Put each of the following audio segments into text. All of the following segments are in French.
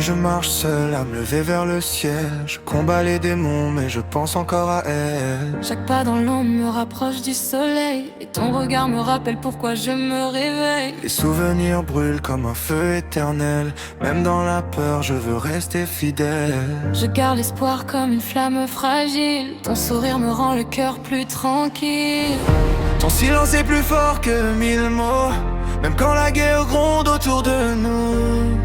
je marche seul à me lever vers le ciel. Je combats les démons mais je pense encore à elle. Chaque pas dans l'ombre me rapproche du soleil, et ton regard me rappelle pourquoi je me réveille. Les souvenirs brûlent comme un feu éternel. Même dans la peur je veux rester fidèle. Je garde l'espoir comme une flamme fragile. Ton sourire me rend le cœur plus tranquille. Ton silence est plus fort que 1000 mots. Même quand la guerre gronde autour de nous.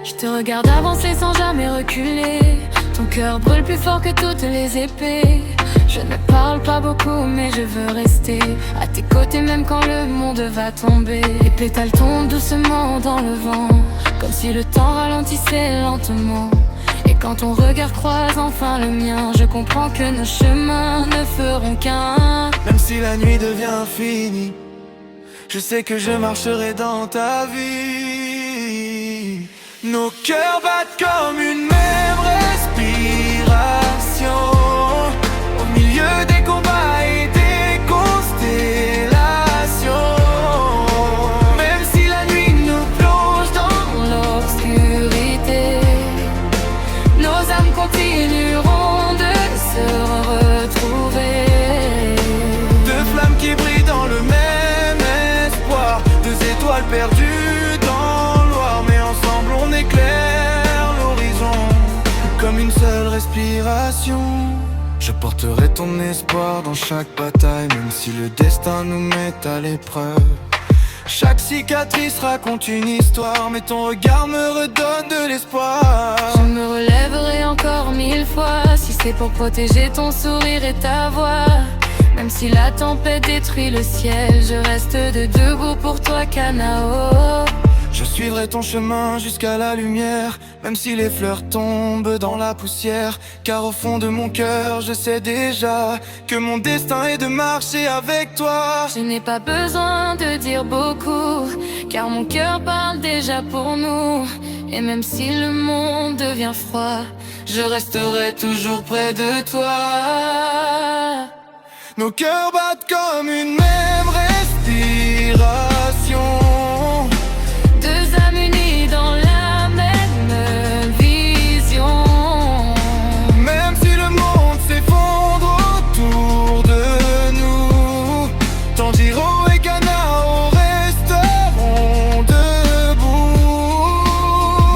Je te regarde avancer sans jamais reculer. Ton cœur brûle plus fort que toutes les épées. Je ne parle pas beaucoup mais je veux rester à tes côtés même quand le monde va tomber. Les pétales tombent doucement dans le vent, comme si le temps ralentissait lentement. Et quand ton regard croise enfin le mien, je comprends que nos chemins ne feront qu'un. Même si la nuit devient infinie, je sais que je marcherai dans ta vie. Nos cœurs battent comme une même respiration, au milieu des combats et des constellations. Même si la nuit nous plonge dans l'obscurité, nos âmes continueront de se retrouver. deux flammes qui brillent dans le même espoir, deux étoiles perdues dans le noir, mais ensemble on éclaire l'horizon comme une seule respiration. Je porterai ton espoir dans chaque bataille, même si le destin nous met à l'épreuve. Chaque cicatrice raconte une histoire, mais ton regard me redonne de l'espoir. Je me relèverai encore 1000 fois, si c'est pour protéger ton sourire et ta voix. Même si la tempête détruit le ciel, je reste debout pour toi, Kanao. Je suivrai ton chemin jusqu'à la lumière, même si les fleurs tombent dans la poussière. Car au fond de mon cœur, je sais déjà que mon destin est de marcher avec toi. Je n'ai pas besoin de dire beaucoup, car mon cœur parle déjà pour nous. Et même si le monde devient froid, je resterai toujours près de toi. Nos cœurs battent comme une même respiration, deux âmes unies dans la même vision. même si le monde s'effondre autour de nous, Tanjiro et Kanao resteront debout.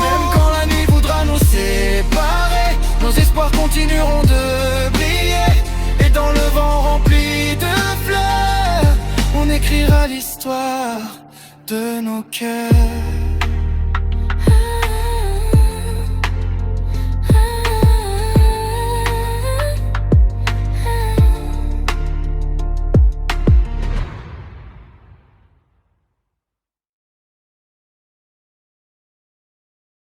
Même quand la nuit voudra nous séparer, nos espoirs continueront de briller. Et dans le vent rempli de fleurs, on écrira l'histoire de nos cœurs.